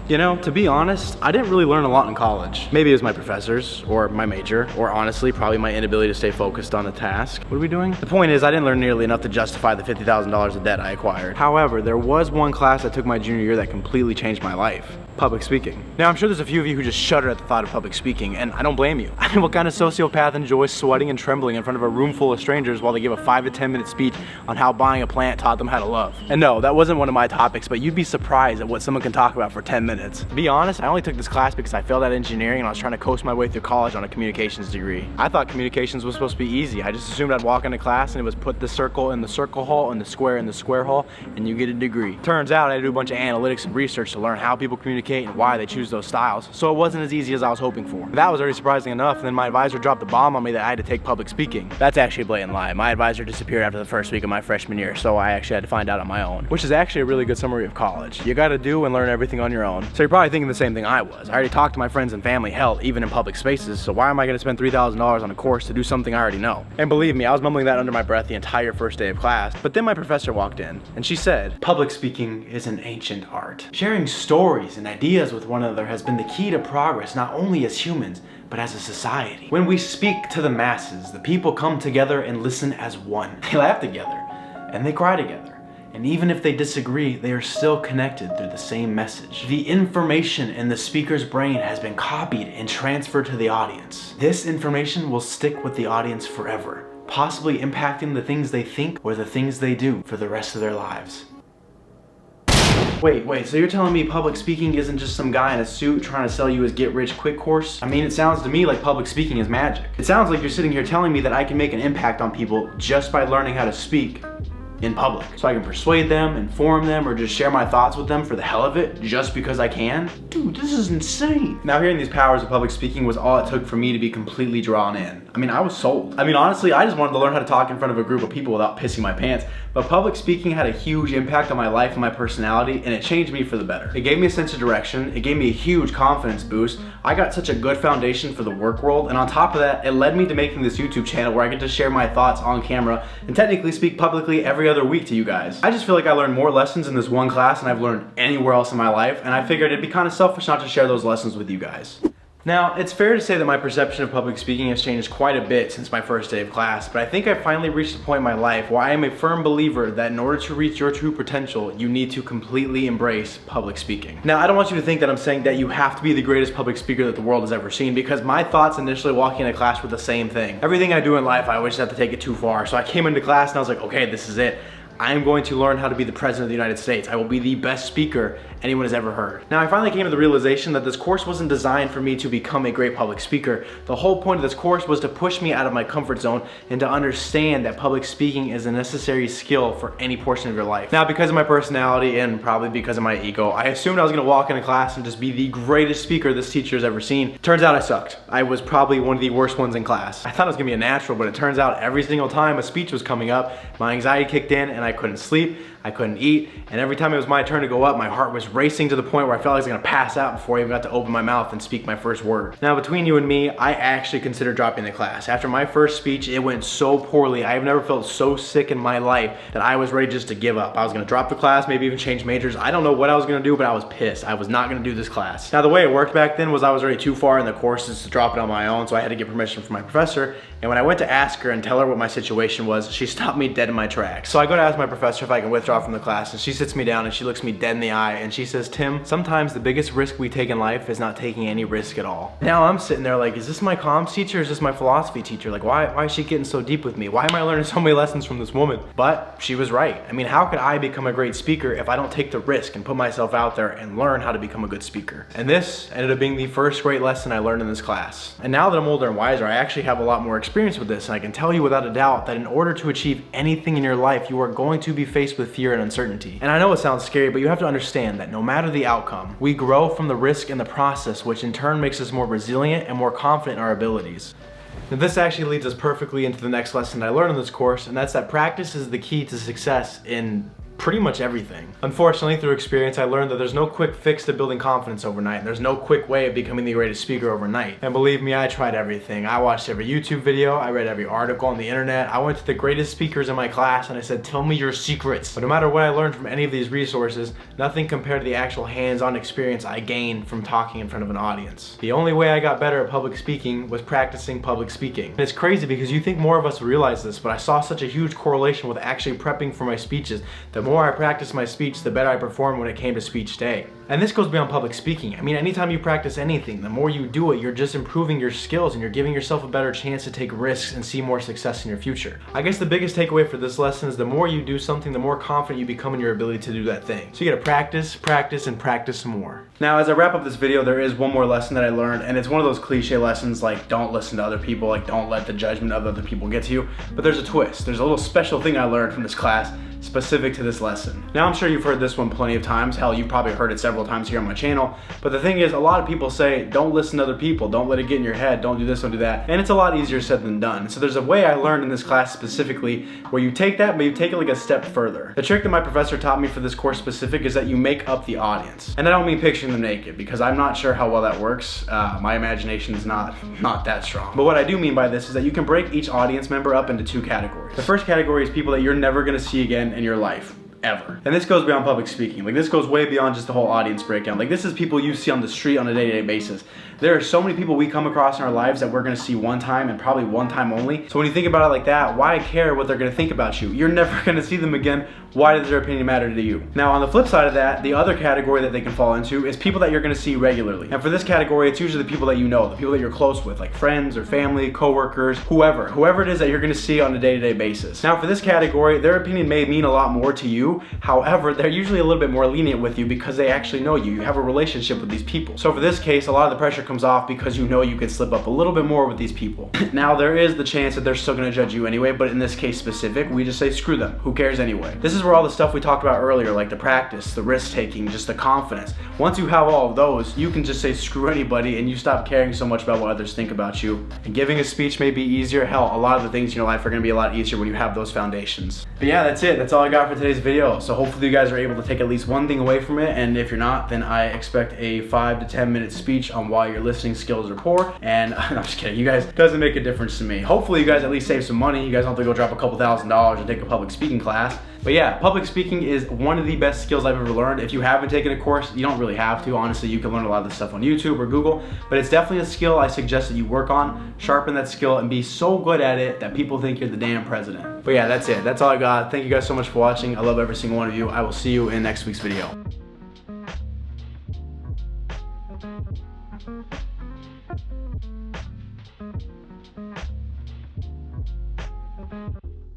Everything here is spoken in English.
You know, to be honest, I didn't really learn a lot in college. Maybe it was my professors, or my major, or honestly, probably my inability to stay focused on the task. What are we doing? The point is, I didn't learn nearly enough to justify the $50,000 of debt I acquired. However, there was one class I took my junior year that completely changed my life. Public speaking. Now, I'm sure there's a few of you who just shudder at the thought of public speaking, and I don't blame you. I mean, what kind of sociopath enjoys sweating and trembling in front of a room full of strangers while they give a 5 to 10 minute speech on how buying a plant taught them how to love? And no, that wasn't one of my topics, but you'd be surprised at what someone can talk about for 10 minutes. To be honest, I only took this class because I failed at engineering and I was trying to coast my way through college on a communications degree. I thought communications was supposed to be easy. I just assumed I'd walk into class and it was put the circle in the circle hole and the square in the square hole and you get a degree. Turns out I had to do a bunch of analytics and research to learn how people communicate and why they choose those styles, so it wasn't as easy as I was hoping for. That was already surprising enough, and then my advisor dropped the bomb on me that I had to take public speaking. That's actually a blatant lie. My advisor disappeared after the first week of my freshman year, so I actually had to find out on my own, which is actually a really good summary of college. You gotta do and learn everything on your own. So you're probably thinking the same thing I was. I already talked to my friends and family, hell, even in public spaces, so why am I gonna spend $3,000 on a course to do something I already know? And believe me, I was mumbling that under my breath the entire first day of class, but then my professor walked in, and she said, "Public speaking is an ancient art. Sharing stories and ideas with one another has been the key to progress, not only as humans, but as a society. When we speak to the masses, the people come together and listen as one. They laugh together, and they cry together. And even if they disagree, they are still connected through the same message. The information in the speaker's brain has been copied and transferred to the audience. This information will stick with the audience forever, possibly impacting the things they think or the things they do for the rest of their lives." Wait, so you're telling me public speaking isn't just some guy in a suit trying to sell you his get-rich-quick course? I mean, it sounds to me like public speaking is magic. It sounds like you're sitting here telling me that I can make an impact on people just by learning how to speak in public. So I can persuade them, inform them, or just share my thoughts with them for the hell of it, just because I can? Dude, this is insane. Now, hearing these powers of public speaking was all it took for me to be completely drawn in. I mean, I was sold. I mean, honestly, I just wanted to learn how to talk in front of a group of people without pissing my pants, but public speaking had a huge impact on my life and my personality, and it changed me for the better. It gave me a sense of direction, it gave me a huge confidence boost, I got such a good foundation for the work world, and on top of that, it led me to making this YouTube channel where I get to share my thoughts on camera and technically speak publicly every other week to you guys. I just feel like I learned more lessons in this one class than I've learned anywhere else in my life, and I figured it'd be kind of selfish not to share those lessons with you guys. Now, it's fair to say that my perception of public speaking has changed quite a bit since my first day of class, but I think I've finally reached a point in my life where I am a firm believer that in order to reach your true potential, you need to completely embrace public speaking. Now, I don't want you to think that I'm saying that you have to be the greatest public speaker that the world has ever seen, because my thoughts initially walking into class were the same thing. Everything I do in life, I always have to take it too far, so I came into class and I was like, okay, this is it. I am going to learn how to be the president of the United States. I will be the best speaker anyone has ever heard. Now, I finally came to the realization that this course wasn't designed for me to become a great public speaker. The whole point of this course was to push me out of my comfort zone and to understand that public speaking is a necessary skill for any portion of your life. Now, because of my personality and probably because of my ego, I assumed I was gonna walk into class and just be the greatest speaker this teacher has ever seen. Turns out I sucked. I was probably one of the worst ones in class. I thought it was gonna be a natural, but it turns out every single time a speech was coming up, my anxiety kicked in and I couldn't sleep, I couldn't eat, and every time it was my turn to go up, my heart was racing to the point where I felt like I was gonna pass out before I even got to open my mouth and speak my first word. Now, between you and me, I actually considered dropping the class. After my first speech, it went so poorly. I have never felt so sick in my life that I was ready just to give up. I was gonna drop the class, maybe even change majors. I don't know what I was gonna do, but I was pissed. I was not gonna do this class. Now, the way it worked back then was I was already too far in the courses to drop it on my own, so I had to get permission from my professor, and when I went to ask her and tell her what my situation was, she stopped me dead in my tracks. So I go to ask my professor if I can withdraw from the class, and she sits me down and she looks me dead in the eye and she says, "Tim, sometimes the biggest risk we take in life is not taking any risk at all." Now I'm sitting there like, is this my comms teacher or is this my philosophy teacher? Like, why is she getting so deep with me? Why am I learning so many lessons from this woman? But she was right. I mean, how could I become a great speaker if I don't take the risk and put myself out there and learn how to become a good speaker? And this ended up being the first great lesson I learned in this class. And now that I'm older and wiser, I actually have a lot more experience with this, and I can tell you without a doubt that in order to achieve anything in your life, you are going to be faced with fear and uncertainty. And I know it sounds scary, but you have to understand that no matter the outcome, we grow from the risk in the process, which in turn makes us more resilient and more confident in our abilities. Now, this actually leads us perfectly into the next lesson I learned in this course, and that's that practice is the key to success in pretty much everything. Unfortunately, through experience, I learned that there's no quick fix to building confidence overnight, and there's no quick way of becoming the greatest speaker overnight. And believe me, I tried everything. I watched every YouTube video, I read every article on the internet, I went to the greatest speakers in my class and I said, tell me your secrets. But no matter what I learned from any of these resources, nothing compared to the actual hands-on experience I gained from talking in front of an audience. The only way I got better at public speaking was practicing public speaking. And it's crazy because you think more of us realize this, but I saw such a huge correlation with actually prepping for my speeches. The more I practiced my speech, the better I performed when it came to speech day. And this goes beyond public speaking. I mean, anytime you practice anything, the more you do it, you're just improving your skills and you're giving yourself a better chance to take risks and see more success in your future. I guess the biggest takeaway for this lesson is the more you do something, the more confident you become in your ability to do that thing. So you gotta practice, practice, and practice some more. Now, as I wrap up this video, there is one more lesson that I learned, and it's one of those cliche lessons like don't listen to other people, like don't let the judgment of other people get to you. But there's a twist. There's a little special thing I learned from this class specific to this lesson. Now, I'm sure you've heard this one plenty of times. Hell, you've probably heard it several times here on my channel. But the thing is, a lot of people say, don't listen to other people, don't let it get in your head, don't do this, don't do that. And it's a lot easier said than done. So there's a way I learned in this class specifically where you take that, but you take it like a step further. The trick that my professor taught me for this course specific is that you make up the audience. And I don't mean picturing them naked, because I'm not sure how well that works. My imagination is not that strong. But what I do mean by this is that you can break each audience member up into two categories. The first category is people that you're never gonna see again in your life. Ever. And this goes beyond public speaking. Like, this goes way beyond just the whole audience breakdown. Like, this is people you see on the street on a day-to-day basis. There are so many people we come across in our lives that we're gonna see one time and probably one time only. So when you think about it like that, why care what they're gonna think about you? You're never gonna see them again. Why does their opinion matter to you? Now, on the flip side of that, the other category that they can fall into is people that you're gonna see regularly. And for this category, it's usually the people that you know, the people that you're close with, like friends or family, coworkers, whoever it is that you're gonna see on a day-to-day basis. Now, for this category, their opinion may mean a lot more to you. However, they're usually a little bit more lenient with you because they actually know you. You have a relationship with these people. So for this case, a lot of the pressure comes off because you know you can slip up a little bit more with these people. Now, there is the chance that they're still gonna judge you anyway, but in this case specific, we just say screw them. Who cares anyway? This is where all the stuff we talked about earlier, like the practice, the risk taking, just the confidence. Once you have all of those, you can just say screw anybody and you stop caring so much about what others think about you. And giving a speech may be easier. Hell, a lot of the things in your life are gonna be a lot easier when you have those foundations. But yeah, that's it. That's all I got for today's video. So hopefully you guys are able to take at least one thing away from it, and if you're not, then I expect a 5 to 10 minute speech on why your listening skills are poor. And I'm just kidding, you guys, it doesn't make a difference to me. Hopefully you guys at least save some money. You guys don't have to go drop a couple $1,000s and take a public speaking class. But yeah, public speaking is one of the best skills I've ever learned. If you haven't taken a course, you don't really have to. Honestly, you can learn a lot of this stuff on YouTube or Google, but it's definitely a skill I suggest that you work on, sharpen that skill, and be so good at it that people think you're the damn president. But yeah, that's it. That's all I got. Thank you guys so much for watching. I love every single one of you. I will see you in next week's video.